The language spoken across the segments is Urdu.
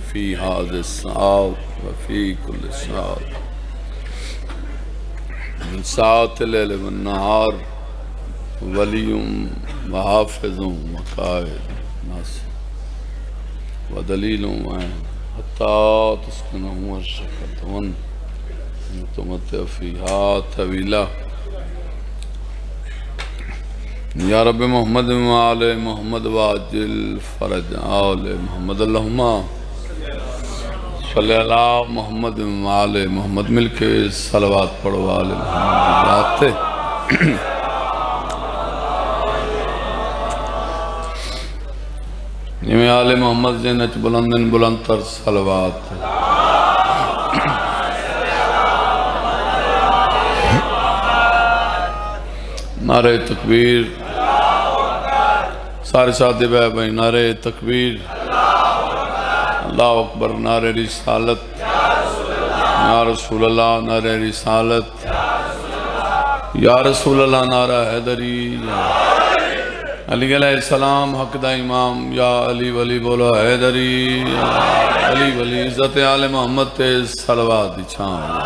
في هذه الساعات وفي كل ساعة من ساعات الليل والنهار ولي وحافظ وقائد ناصر ودليل وعين حتى تسكنه وشكرتون وتمتع فيها طويلا یا رب محمد وآل محمد واجل فرج آل محمد اللہم صلی اللہ محمد وآل محمد مل کے صلوات پڑھو آل محمد آتے یہ آل محمد زینچ بلندن بلند تر صلوات نعرہ تکبیر سارے ساتھ بھائی بھائی نعرہ تکبیر اللہ اکبر نعرہ رسالت یا رسول اللہ نعرہ رسالت یا رسول اللہ نعرہ حیدری علی علیہ السلام حق دا امام یا علی ولی بولو حیدری علی ولی عزت آل محمد تے صلوات دی چھان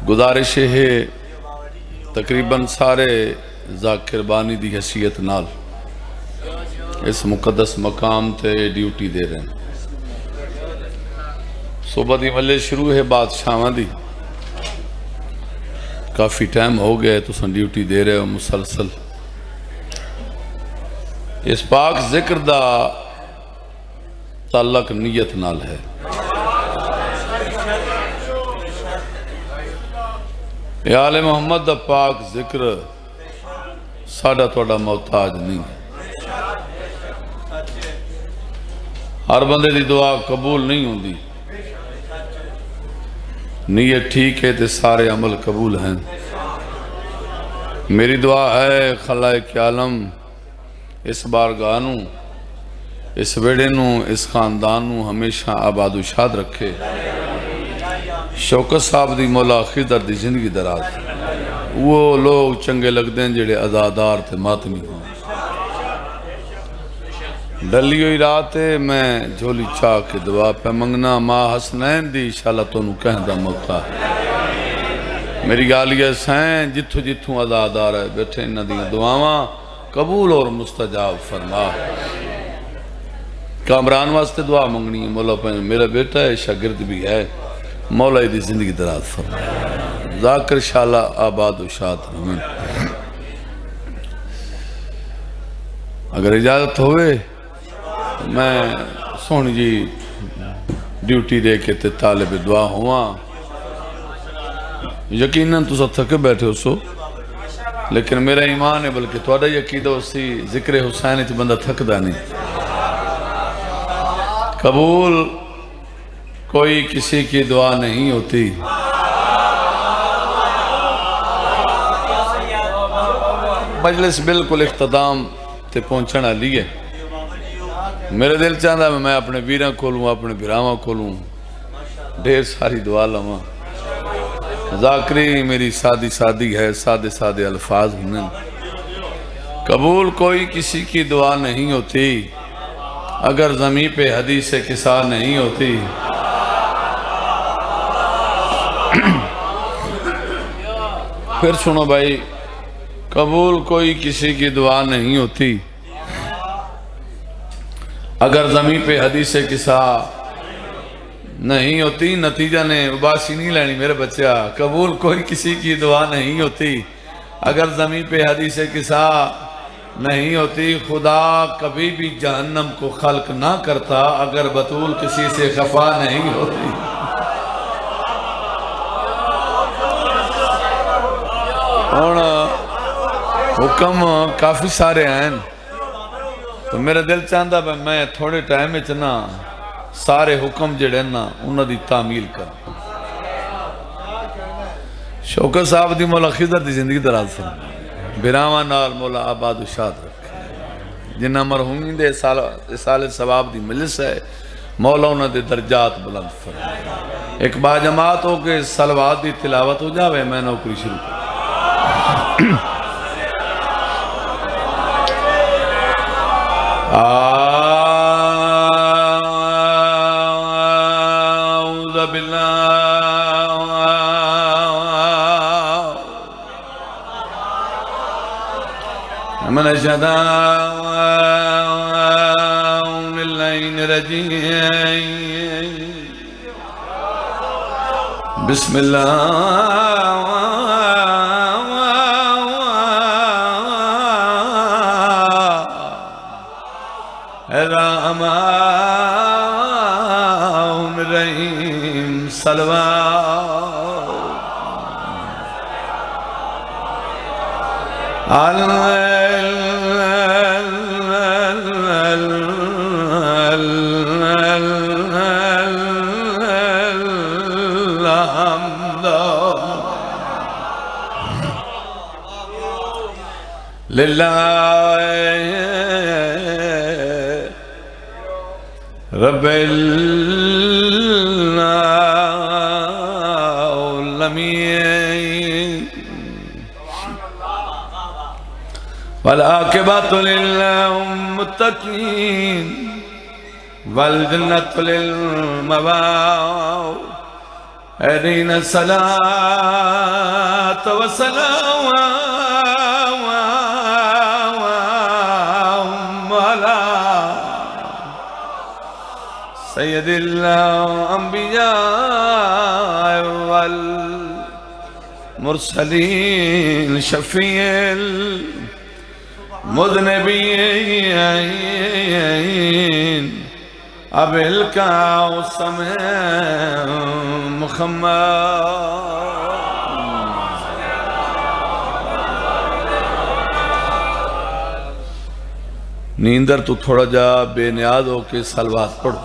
گزارش ہے تقریباً سارے ذاکر بانی دی حیثیت نال اس مقدس مقام تے ڈیوٹی دے رہے ہیں صبح دی ملے شروع ہے بادشاہاں دی کافی ٹائم ہو گئے تو سن ڈیوٹی دے رہے ہو مسلسل اس پاک ذکر دا تعلق نیت نال ہے یا آل محمد دا پاک ذکر ساڑھا توڑا محتاج نہیں ہے ہر بندے دی دعا قبول نہیں ہوں دی نیت ٹھیک ہے تے سارے عمل قبول ہیں میری دعا ہے خلائق عالم اس بارگاہنوں اس ویڑنوں اس خاندانوں ہمیشہ آباد و شاد رکھے شوکت صاحب دی مولا خضر دی زندگی دراز وہ لوگ چنگے لگ دیں جڑے ازادار تھے ماتمی ہوں ڈلی ہوئی رات ہے میں جھولی چاہ کے دعا پہ منگنا ماں حسنین دی انشاءاللہ تو انہوں کہن دا موقع ہے میری گالیہ سین جتھو جتھو ازادار ہے بیٹھے انہ دیا دعاواں قبول اور مستجاب فرما کامران واسطے دعا منگنی ہے مولا پہ میرا بیٹا ہے شاگرد بھی ہے مولا دی زندگی دراز فرما ذاکر شاءاللہ آباد و شاد رہن اگر اجازت ہوئے میں سونی جی ڈیوٹی دے کے تے طالب دعا ہوا یقیناً تو سب تھکے بیٹھے ہو سو لیکن میرا ایمان ہے بلکہ توڑا یقیدہ اسی ذکر حسین چھ بندہ تھک دا نہیں قبول کوئی کسی کی دعا نہیں ہوتی مجلس بالکل اختتام تے پہنچنا لیے میرے دل چاہتا ہے میں اپنے ویران کھولوں اپنے بھراواں کھولوں ڈھیر ساری دعا لواں ذاکری میری سادی سادی ہے سادے سادے الفاظ ہوں قبول کوئی کسی کی دعا نہیں ہوتی اگر زمین پہ حدیث قصہ نہیں ہوتی پھر سنو بھائی قبول کوئی کسی کی دعا نہیں ہوتی اگر زمین پہ حدیث قصہ نہیں ہوتی نتیجہ نے اباسی نہیں لینی میرے بچہ قبول کوئی کسی کی دعا نہیں ہوتی اگر زمین پہ حدیث قصہ نہیں ہوتی خدا کبھی بھی جہنم کو خلق نہ کرتا اگر بطول کسی سے خفا نہیں ہوتی اور حکم کافی سارے ہیں تو میرا دل چاہتا ہے میں تھوڑے ٹائم میں چنا سارے حکم جڑے نا انہوں دی تعمیل کر شوکت صاحب دی مولا خضر دی زندگی دراز فرما براواں نال مولا آباد و شاد رکھے جنہ مرحومین دے سال ثواب دی مجلس ہے مولا انہوں دے درجات بلند فرما ایک با جماعت ہو کے صلوات دی تلاوت ہو جاوے میں نوکری شروع کر أعوذ بالله من الشيطان الرجيم بسم الله الرحمن الرحيم صلوات لله رب العالمين والعاقبة للمتقين والجنة للمأوى أرنا الصلاة والسلام على سيد الأنبياء والمرسلين شفيع المذنبين أبي القاسم محمد نیندر تو تھوڑا جا بے نیاز ہو کے سلوات پڑھو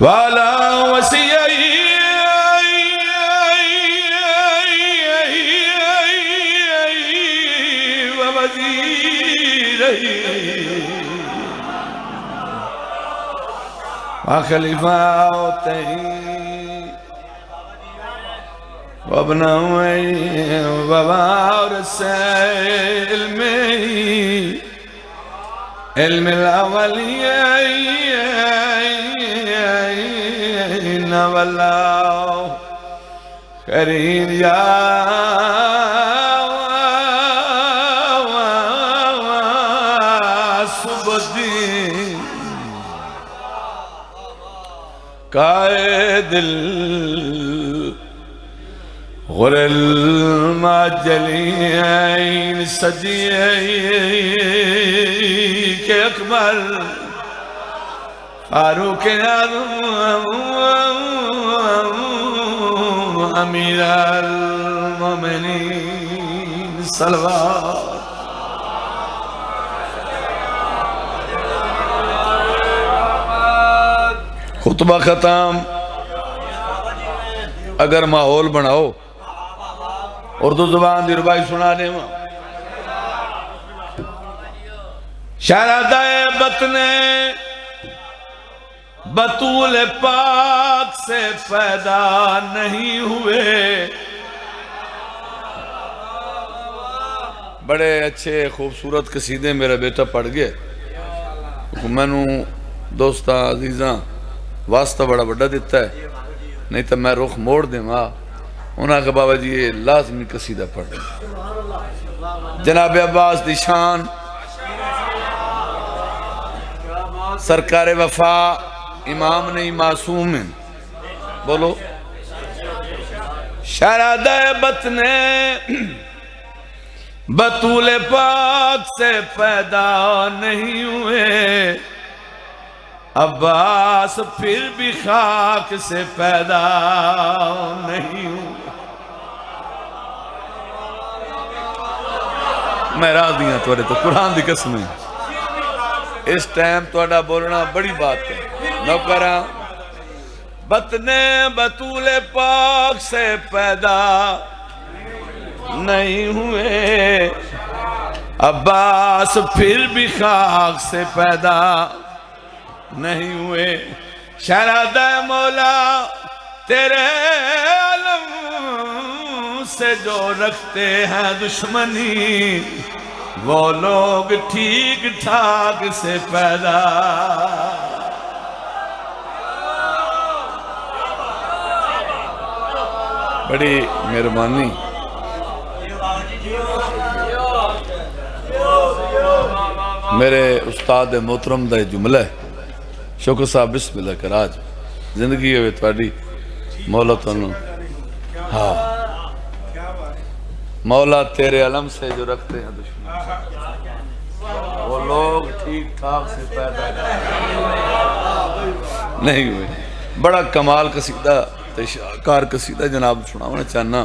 والا وسیعی ووزیرہی وخلیفاتہی وابنوی ووارث علم الاولیین واللہ کریم یا سبدین قائد غر المعجلین صدیق اکبر فاروق اعظم امیر المومنین صلوات خطبہ ختم اگر ماحول بناؤ اردو زبان دی ربائی سنا دے ماں شہزادہ بطن بطول پاک سے پیدا نہیں ہوئے بڑے اچھے خوبصورت قصیدے میرا بیٹا پڑھ گئے میں نو دوستاں عزیزاں واسطہ بڑا بڑا دیتا ہے نہیں تو میں رخ موڑ دے ماں انہاں کہ بابا جی یہ لازمی قصیدہ پڑھ رہے جناب عباس دی شان سرکار وفا امام نہیں معصوم ہیں بولو شہزادہ بطن بطول پاک سے پیدا نہیں ہوئے عباس پھر بھی خاک سے پیدا نہیں ہوئے میں راضی ہوں توڑے تو قرآن دی قسم ہے اس ٹائم توڑا بولنا بڑی بات ہے نوکرہ بطن بطول پاک سے پیدا نہیں ہوئے عباس پھر بھی خاک سے پیدا نہیں ہوئے شہزادہ مولا تیرے علم سے جو رکھتے ہیں دشمنی وہ لوگ ٹھیک ٹھاک سے پیدا بڑی مہربانی میرے استاد محترم دا جملہ ہے شوکر صاحب بسم اللہ کراج زندگی ہے تھوڑی مولا تنو ہاں مولا تیرے علم سے جو رکھتے ہیں دشمن وہ لوگ ٹھیک ٹھاک سے پیدا نہیں ہوئے بڑا کمال قصیدہ کار قصیدہ جناب سناونا چاہنا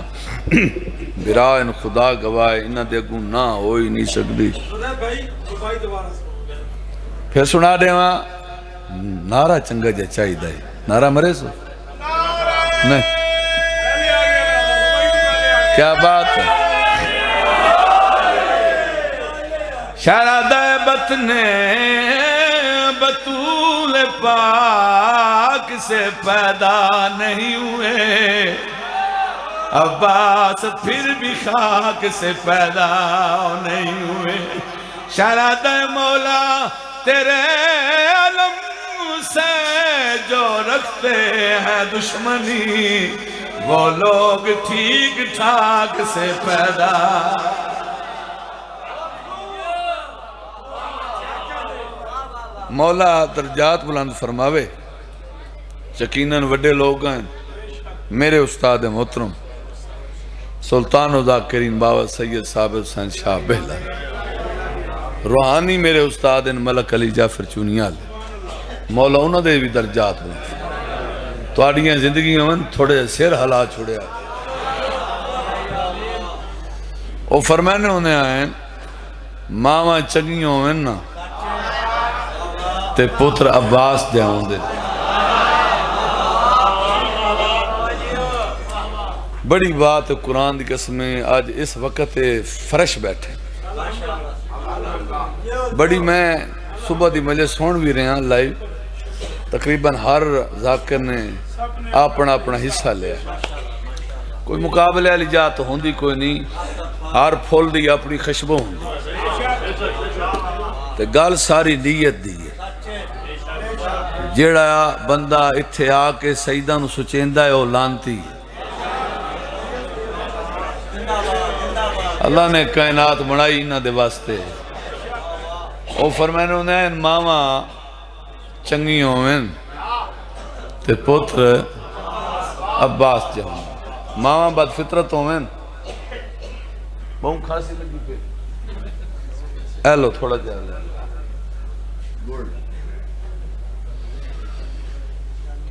برا ان خدا گواہ انہ دے گوں نہ ہوئی نہیں سکتی پھر سنا دے وہاں نعرہ چنگا جا چاہی دائی نعرہ مرے سو نہیں کیا بات ہے شہرادہ بطنے بطول پاک سے پیدا نہیں ہوئے عباس پھر بھی خاک سے پیدا نہیں ہوئے شہرادہ مولا تیرے علم سے جو رکھتے ہیں دشمنی وہ لوگ ٹھیک ٹھاک سے پیدا مولا درجات بلند فرماوے یقیناً وڈے لوگ ہیں میرے استاد محترم سلطان و ذاکرین بابا سید صاحب حسین شاہ بہلا روحانی میرے استاد ملک علی جعفر چونیال مولا انہوں دے بھی درجات بلند تو آڑیاں زندگی میں تھوڑے سیر حلا چھوڑے آئے وہ فرمانے ہونے آئے ماما چنگیوں میں نا تے پتر عباس دے ہوں دے بڑی بات قرآن دی قسمیں آج اس وقت فرش بیٹھے بڑی میں صبح دی مجلس سون بھی رہے ہیں لائیو تقریباً ہر ذاکر نے اپنا حصہ لیا کوئی مقابلے والی جات ہوندی کوئی نہیں ہر پھول دی اپنی خشبوں ہوندی تے گل ساری نیت دی ہے جیڑا بندہ اتھے آکے سیدہ نو سچیندہ ہے وہ لانتی ہے اللہ نے کائنات بنائی انہ دے واسطے او فرمائنے انہیں ماما چنگی ہوئیں تے پتر عباس جاؤں ماما بد فطرت ہوئیں بہن کھاسی لگی پہ ایلو تھوڑا جا لے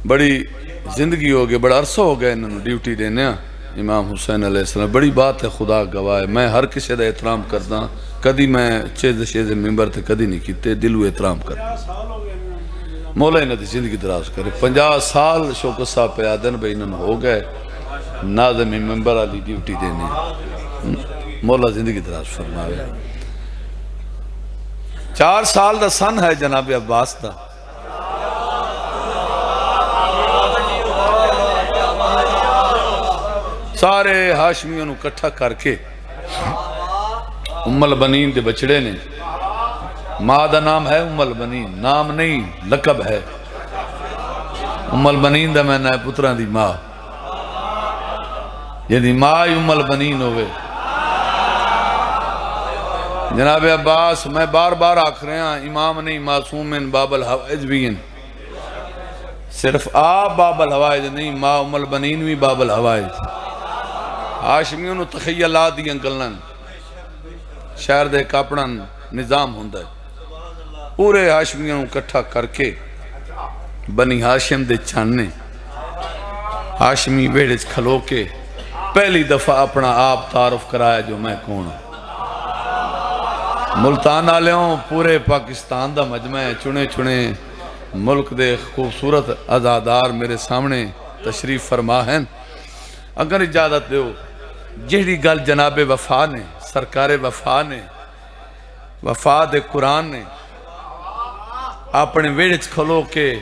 بڑی زندگی ہو گئی بڑا عرصہ ہو گیا انہوں ڈیوٹی دینے امام حسین علیہ السلام بڑی بات ہے خدا گواہ ہے میں ہر کسی دا احترام کرتا کدی میں چیز ممبر تھے کدی نہیں کیتے دلو احترام کرتا مولا انہوں دی زندگی دراز کرے 50 سال شوکر صاحب پہ آدن بھئی انہوں ہو گئے ناظم ممبر علی ڈیوٹی دینے مولا زندگی دراز فرماوے 4 سال دا سن ہے جناب عباس دا سارے ہاشمیوں نو کٹھا کر کے ام البنین دے بچڑے نے ماں دا نام ہے ام البنین نام نہیں لقب ہے ام البنین دا میں نائے پتران دی ماں یعنی ماں ام البنین ہوئے جناب عباس میں بار بار آکھ رہے ہیں امام نہیں معصومن باب الحوائج بھی ہیں صرف آپ باب الحوائج نہیں ماں ام البنین بھی باب الحوائج ہاشمیوں نو تخیلات دی انکلن شہر دے کاپڑا نظام ہوندہ ہے پورے ہاشمیوں نو کٹھا کر کے بنی ہاشم دے چاننے ہاشمی بیڑے کھلو کے پہلی دفعہ اپنا آپ تعارف کرایا جو میں کون ہوں ملتان آلے ہوں پورے پاکستان دا مجمع ہے چنے ملک دے خوبصورت ازادار میرے سامنے تشریف فرما ہیں اگر اجازت دیو جہی گل جناب وفا نے سرکار وفا نے وفا دے قرآن نے اپنے ویڑچ کھلو کے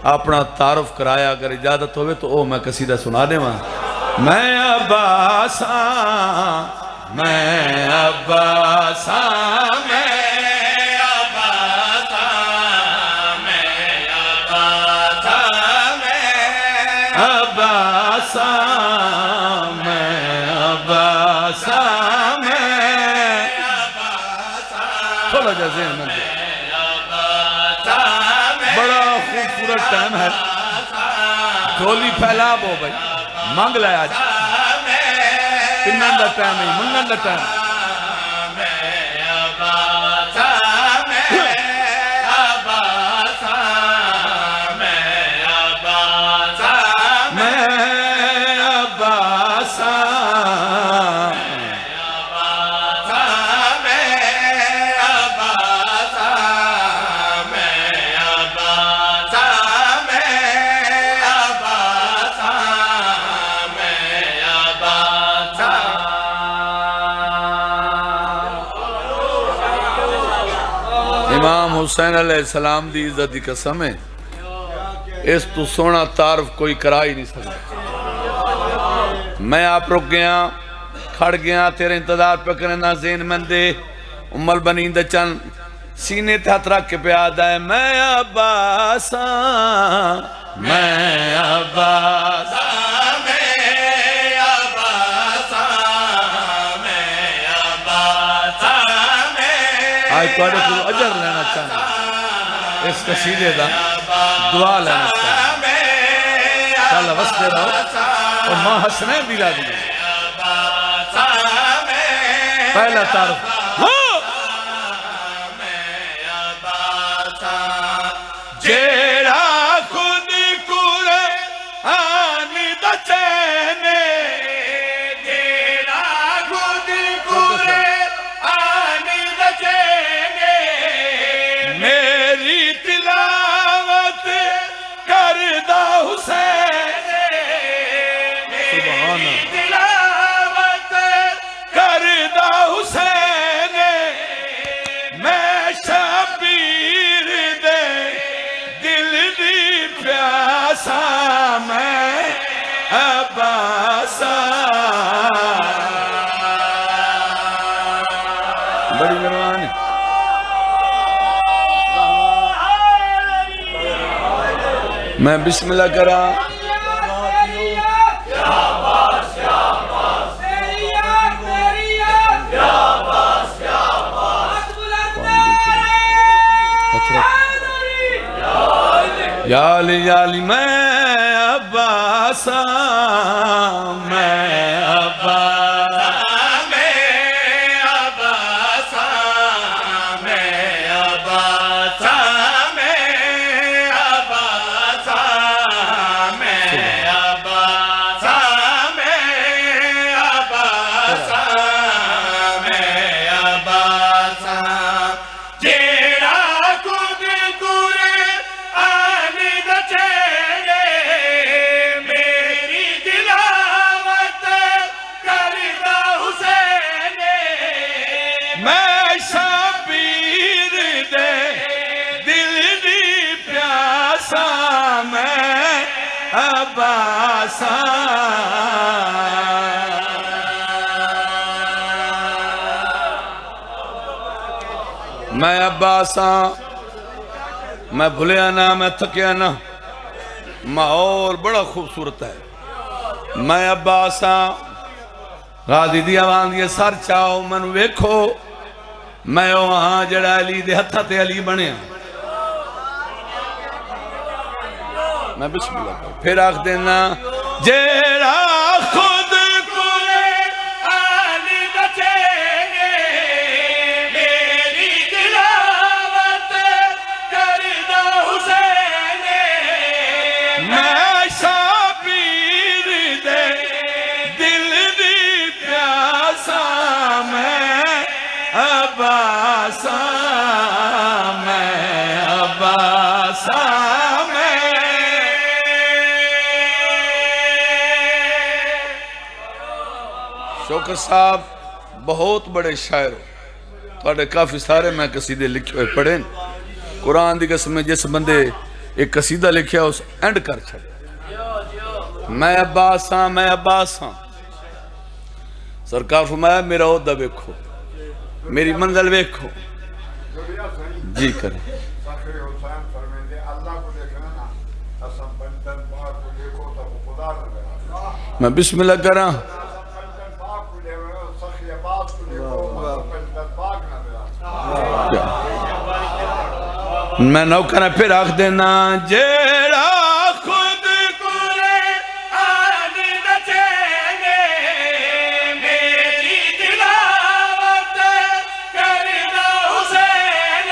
اپنا تعارف کرایا اگر اجازت ہوئے تو او میں قصیدہ سنا دے وہاں میں عباساں میں عباساں میں عباساں میں عباساں میں عباساں میں تھوڑا جا ذہن میں بڑا خوبصورت ٹائم ہے ڈھولی پھیلا بو بھائی مانگ لائے آج پنن دا ٹائم ہے منگن دا ٹائم امام حسین علیہ السلام دی عزت دی قسم ہے اس تو سونا تعارف کوئی کرا ہی نہیں سکتا میں آپ رک گیا کھڑ گیا تیرے انتظار پہ کرنا ذہن من دے امال بنیندہ چند سینے تحت رکھ کے پیاد ہے میں عباساں میں عباساں آج توڑے کو اجر لینا چاہنا اس قصیدے دا دعا لینا چاہنا انشاءاللہ وستے رہو اور ماں حسنین بھی لا دیئے پہلا تعارف جیڑا خود قرآن دا چینے بڑی مہربانی میں بسم اللہ کرا یا علی میں عباساں میں عباساں میں عباساں میں بھولیا نہ میں تھکیا نہ ماحول بڑا خوبصورت ہے میں عباساں غازی دی آوان دی سر چاہو من ویکھو میں وہاں جڑا علی دے ہتھا تے علی بنیا میں بسم اللہ کروں پھر آکھ دینا جیڑا خود قرآن دا چینے میری تلاوت کردہ حسین میں شبیر دے دل دی پیاساں میں عباساں شوکت صاحب بہت بڑے شاعر ہو توڑے کافی سارے میں قصیدے لکھے ہوئے پڑھیں قرآن دی قسم میں جس بندے ایک قصیدہ لکھیا اس اینڈ کر چھڑے میں عباس ہاں، میں عباس ہاں۔ سرکار فرمایا میرا عہدہ ویکھو، میری منزل ویکھو۔ جی کریں۔ فخر حسین فرمیندے اللہ کو دیکھنا نا اسم بندن پاک کو دیکھو تو خدا نظر آتا۔ میں بسم اللہ کراں۔ اسم بندن پاک کو دیکھو سخی عباس کو دیکھو اسم بندن پاک نظر آتا۔ میں نوکرہ پھر آخ دینا جیڑا خود قرآن رچینگے میری تلاوت کرنا حسین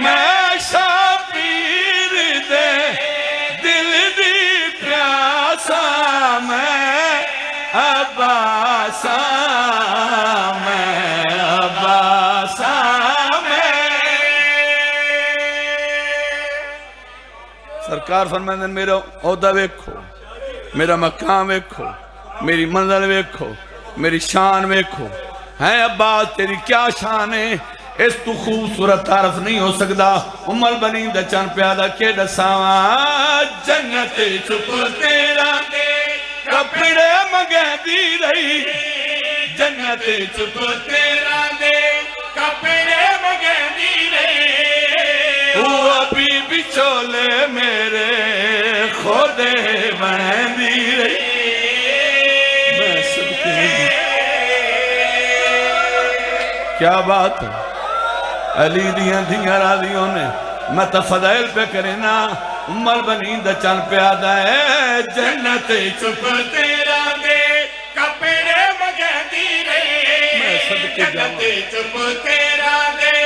میں شبیر دے دل دی پیاسا میں عباسا میں عباسا سرکار فرمائیں میرا عہدہ ویکھو، میرا مقام ویکھو، میری منزل ویکھو، میری شان ویکھو۔ ہے عباس تیری کیا شان ہے، اس تو خوبصورت تعارف نہیں ہو سکتا۔ ام البنین دا چند پیادہ کے دساواں جنت چھپ تیرا دے کپڑے مگے دی رہی، جنت چھپ تیرا دے کپڑے مگے دی رہی وہ ابھی بچولے میرے خودے بڑھیں دی رہی۔ میں صدقے میں کیا بات ہے، علی دیاں دھیاں راضیوں نے میں تفضائل پہ کرنا۔ ام البنین دا چند پیادہ ہے جنت چھپ تیرا دے کپڑے مگے دی رہی میں صدقے جاؤں جنت چھپ تیرا دے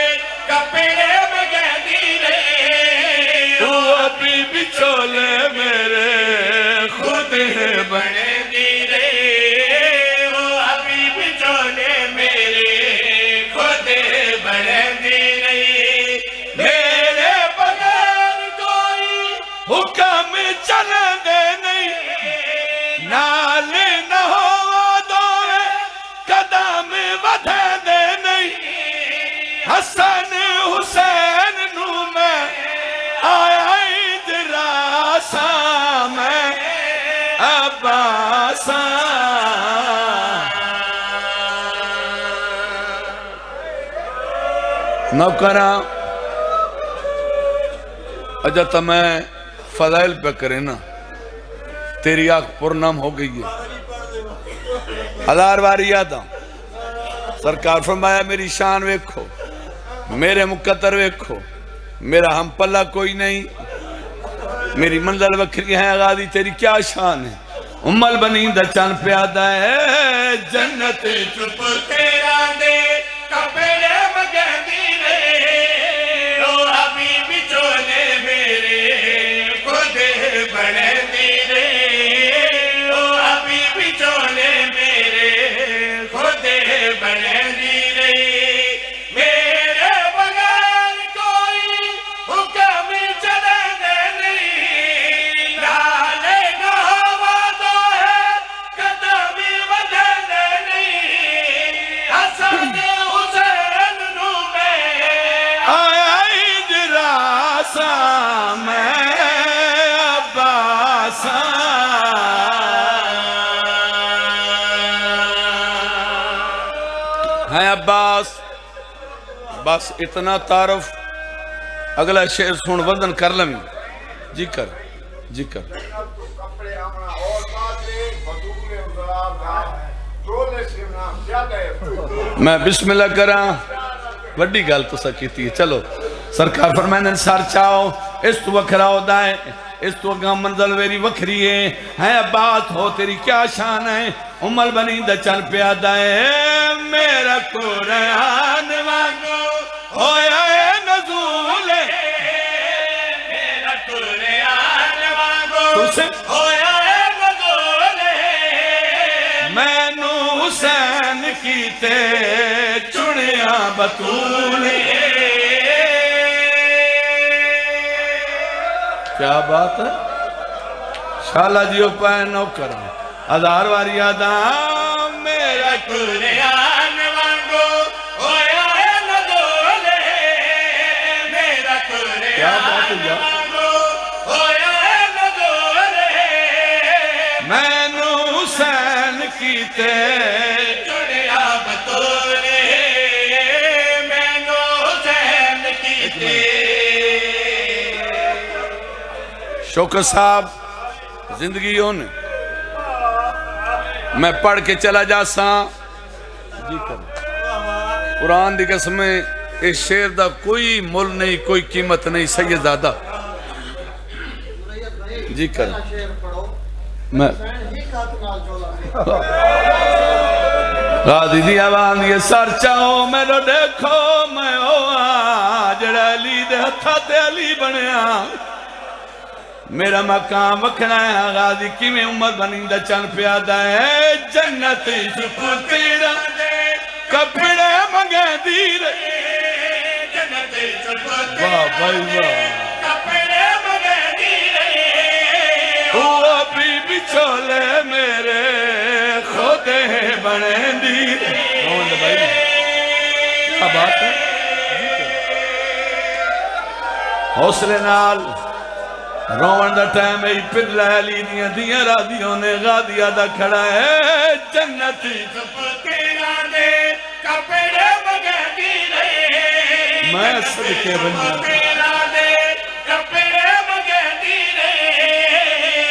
کپڑے مگے دی رہی وہ ابھی بچولے میرے خودے بڑھیں بڑے دی رہی وہ ابھی بچولے میرے خود بڑے دی رہی میرے بغیر کوئی حکم چلے دے نہیں، نال نہ ہو دوئے قدم ودھے دے نہیں۔ حسن حسین نو میں آیا اجراسا میں عباسا نوکراں اجا تا میں فضائل پہ کرے نا تیری آنکھ پرنم ہو گئی ہے، 1000 باری یاد آؤں۔ سرکار فرمایا میری شان ویکھو، میرے مقدر ویکھو، میرا ہم پلہ کوئی نہیں، میری منزل وکھری ہے غازی تیری کیا شان ہے۔ ام البنین دا چند پیادہ ہے جنت چھپ تیرا دے کپڑے مگے دی رہی او ابھی بچولے میرے خود بڑے دی رہی او ابھی بچولے میرے خود بڑے دی رہی میرے بغیر کوئی حکم چلے دے نہیں لالے نہ ہوا تو ہے قدم ودھے دے نہیں حسن حسین نو میں آیا اجراسا میں عباسا ہے عباس بس اتنا تعارف اگلا شعر سن وزن کر لمی جی کر جی کر کپڑے آمنا اور باتیں بدول اندرار نام چولے سے نام زیادہ ہے۔ میں بسم اللہ کراں وڈی گل تو سکیتی ہے چلو سرکار فرمائیں سار چاہو اس تو وکھرا ہو دائے اس تو اگام منزل ویری وکھری ہے بات ہو تیری کیا شان ہے۔ ام البنین دا چل پیادہ ہے میرا قرآن وانگو ہویا ہے نزول میرا قرآن وانگو حسین ہویا ہے نزول میں نو حسین کیتے چنیا بطول کیا بات ہے شالہ جیو پائے نو کریں 1000 باری یاداں میرا قرآن وانگو ہویا ہے نزول میرا کیا بات ہے قرآن جا وانگو ہویا ہے نزول کیتے چڑیا بطورے مینو حسین کیتے شوکت صاحب زندگی ہون میں پڑھ کے چلا جا ساں جی کر قرآن دی قسم ہے اس شیر دا کوئی مل نہیں کوئی قیمت نہیں سید زادہ جی کر میں غازی دی آوان یہ سر چاہو میرے دیکھو میں جڑا علی دے ہتھا تے علی بنیا میرا مقام وکھنا ہے غازی کی میں عمر بنی دا چن پیادا ہے جنت چپ تیرا کپڑے منگے دیر جنت چپ واہ بھائی واہ کپڑے مگے دیرے وہ بی بی چھولے میرے خودے بنے دیر کون بھائی کیا بات ہے حوصلے نال روان دا ٹائم ای پھر لہلی دیاں رادیوں نے غادیہ دا کھڑا ہے جنت چپ تیرا دے کپڑے مگے دیرے میں صدقے بنیا تیرا دے کپڑے مگے دیرے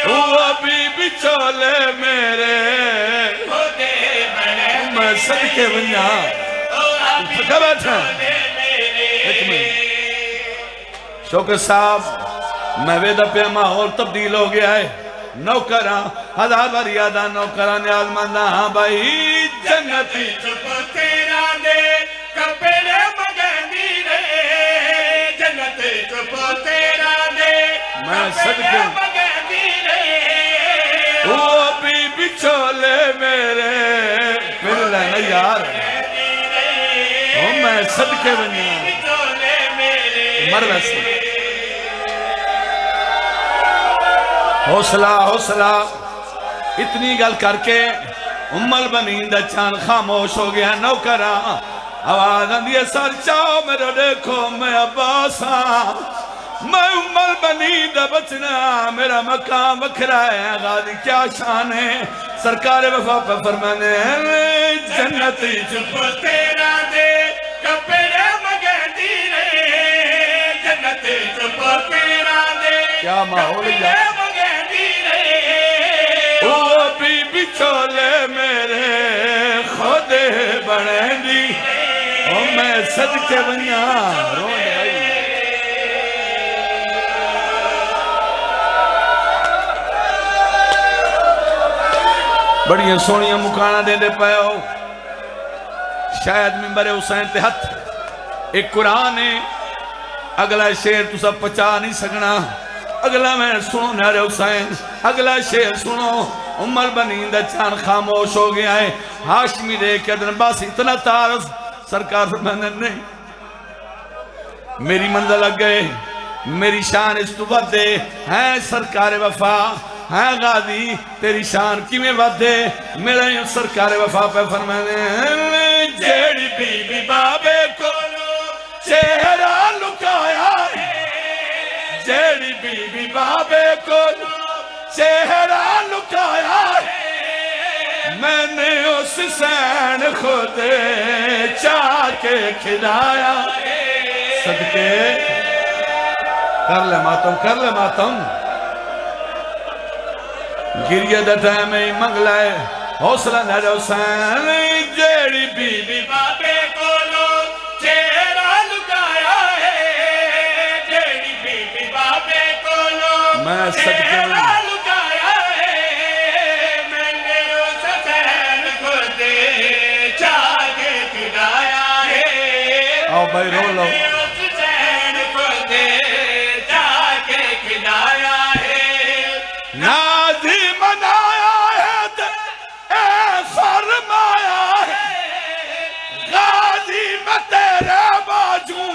وہ بی بی چھولے میرے خودے بنے میں صدقے بنیا تھکا بیٹھا ایک منٹ شوکت صاحب میں ویدہ پہ ماحول تبدیل ہو گیا ہے نوکران ہزار بار یادہ نوکران نیاز مندہ ہاں بھائی جنتی چپ تیرا دے کپڑے مگے دیرے جنت چپ تیرا دے میں صدقے مگے دیرے وہ بی بی چھولے میرے پھر لینا یار میں صدقے بنیا چولے میرے مر ویسے حوصلہ حوصلہ اتنی گل کر کے امال بنین دا چان خاموش ہو گیا نوکران آواز اندیے سر چاہو میرے دیکھو میں عباساں میں امال بنین دا بچنا میرا مقام وکھرا ہے غازی کیا شان ہے سرکار وفا پہ فرمانے جنتی چپ تیرا دے کپڑے مگے دیرے جنت چپ تیرا دے کیا ماحول ہے مگے دیرے وہ بی بی چھولے میرے خودے بنے دی اور میں صدقے بنیا روند بھائی بڑیاں سونیاں مکانہ دے دے پائے ہو شاید ممبر حسین تے ہتھ ایک قرآن ہے اگلا شیر تو سب پچا نہیں سکنا اگلا میں سنو نیارے حسین اگلا شیر سنو عمر بنین دا چان خاموش ہو گیا ہے ہاشمی دے کے ادن باس اتنا تارس سرکار فرمانے نہیں میری منزل لگ گئے میری شان اس تو بدے ہیں سرکار وفا ہیں غازی تیری شان کی میں بدے میرا یوں سرکار وفا پہ فرمانے جیڑی بی بی بابے کو چہرہ لکایا ہے جیڑی بی بی بابے کو چہرہ لکایا ہے میں نے اس سین خود چاہ کے کھلایا صدقے کر لے ماتم گریہ دا ٹائم ہی منگلا ہے حوصلہ نہ حسین جیڑی بی بی بابے کولو چہرہ لکایا ہے جیڑی بی بی بابے کولو میں صدقے چہرہ لکایا ہے میں نے اس سین خود چاہ کے کھلایا ہے آؤ بھائی رو لو میں نے اس سین خود چاہ کے کھلایا ہے نازی منایا ہے اے فرمایا ہے غازی میں تیرے باجوں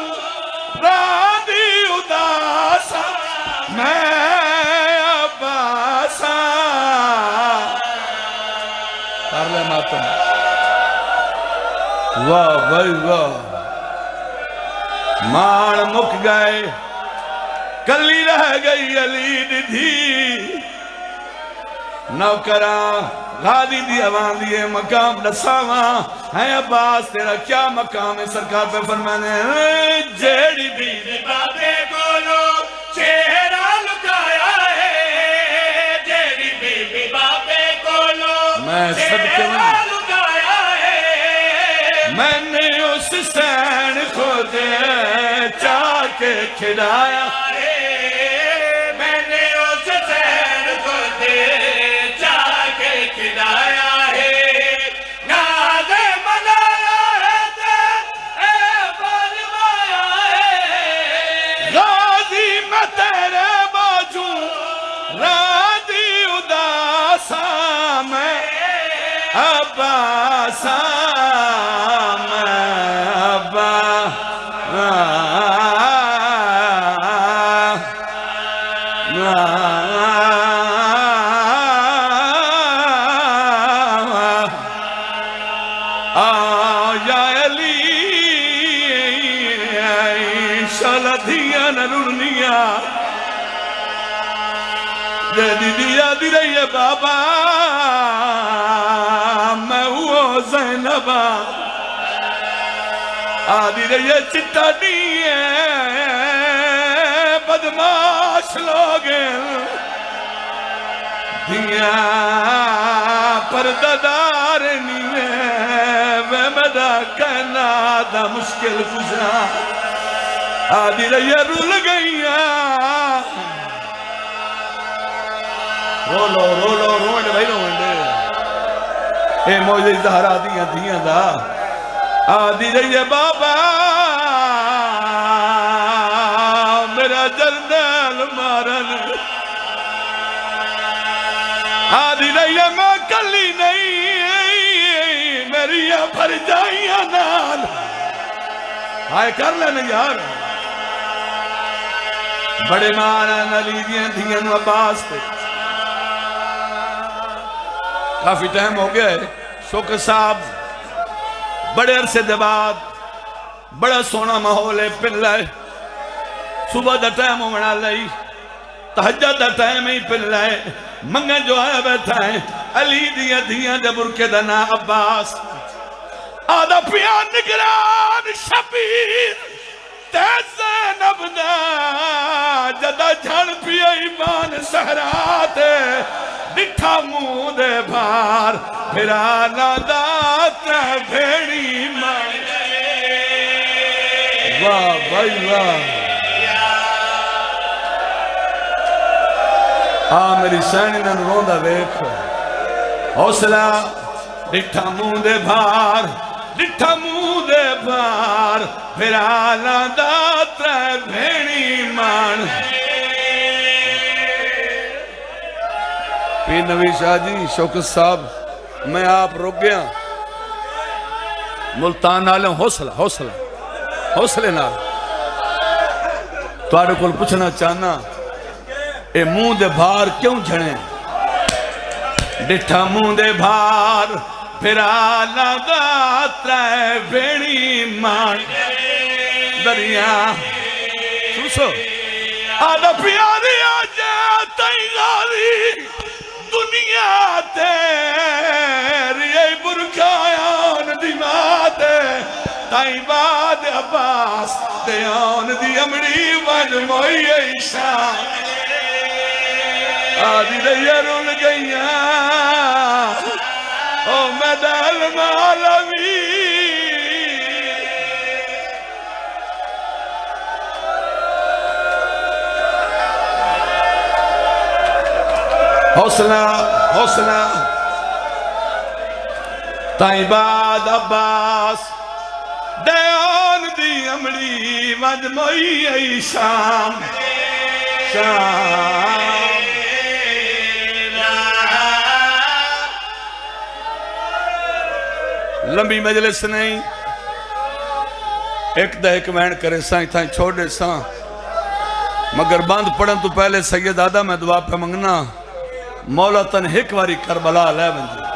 راندی اداسا میں عباسا کر لے ماتم واہ بھائی واہ مان مک گئے کلی رہ گئی علی دھی نوکران غازی دی عوام دیئے مقام نساواں ہے عباس تیرا کیا مقام ہے سرکار پہ فرمانے جیڑی بھی بابے کولو چہرہ لکایا ہے جیڑی بی بی بابے کولو میں صدقے چہرہ لکایا ہے میں نے اس سین خود چاہ کے کھڑایا میں نے اس سین کو دے چاہ کے کھلایا ہے ناز منایا ہے تے اے فرمایا ہے غازی میں تیرے باجو راضی اداسا میں عباسا دی رہی ہے بابا میں وہ زینبا آدھی رہی ہے چٹا نہیں ہے بدماش لوگ دیا پرددار نہیں ہے وہ میرا کہنا دا مشکل گزا آدھی رہی ہے رول گئی رولو رولو روئنڈے بھائی روئنڈے اے موجہ زہرہ دیاں دا آدھی رہی ہے بابا میرا جرنیل مارن آدھی رہی ہے میں کلی نہیں میری بھر جائیاں نال آئے کر لینے یار بڑے مانا نلی دیاں عباس تے کافی ٹائم ہو گیا ہے شوکر صاحب بڑے عرصے دے بعد بڑا سونا ماحول ہے پن لائے صبح دا ٹائم ہونا لئی تحجد دا ٹائم ہی پن لائے منگن جو آیا بیٹھا ہے علی دیاں دے برکے دا نا عباس آدھا پیان نگران شبیر تیسے نبدا جدہ جھڑ پیا ایمان سہراتے ڈٹھا منہ دے بھار پھرا نادات بھیڑی مان واہ بھائی واہ میری سینی نن روندہ ویکھ حوصلہ ڈٹھا منہ دے بھار ڈٹھا منہ دے بھار پھرا نادات بھیڑی مان پیر نوی شاہ جی شوکت صاحب میں آپ رک گیا ملتان نالوں حوصلے نال توارے کل پوچھنا چاہنا اے منہ دے بھار کیوں جھڑیں ڈٹھا منہ دے بھار پھرا لگا ترے بھیڑی مان دریا سوسو آدھا پیاری آجا تائی غالی دنیا تیری ای برکایان دی ماتے تائی باد عباس دیان دی امڑی ون موئی ایشان آدھی دیا رول گئیاں او میدال مالوی حوصلہ تائیں بعد عباس دیان دی امڑی مجموعی ای شام لمبی مجلس نہیں ایک دا ایک وین کرے سائیں تھائیں چھوڑے ساں مگر باندھ پڑھن تو پہلے سید آدھا میں دعا پہ منگنا مولا تن ہک واری کربلا لے بندی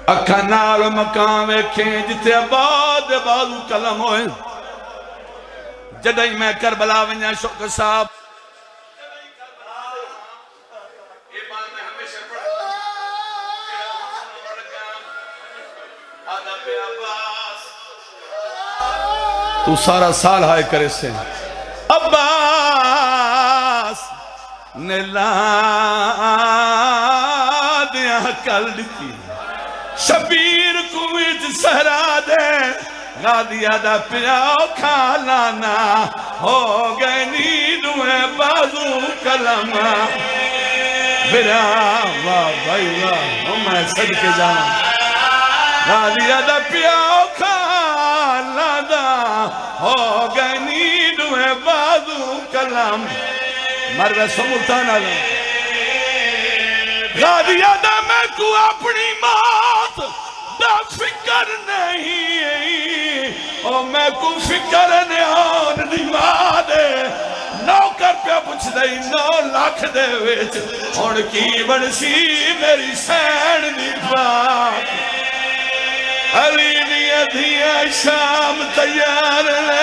اکھا نال مقام ویکھیں جتے آباد بازو کلم ہوئے جدائی میں کربلا ونیا شوکر صاحب تو سارا سال ہائے کرے سے عباس نے لادیاں کل دیتی شبیر کوئیت سہرا دے غادیہ دا پیاؤ کھالانا ہو گئے نیدویں بازو کلم برا واہ بھائی واہ میں صدقے جانا غادیہ دا پیاؤ کھالانا ہو گئے نیدویں بازو کلم مروے سملتانا لیں غادیہ دا میں کو اپنی موت دا فکر نہیں او میں کو فکر نہیں دیوا دے نوکر پہ پوچھ دئی 9 لاکھ دے ویچ اور کی بڑسی میری سین دی پاک علی دی ادھیا شام تیار لے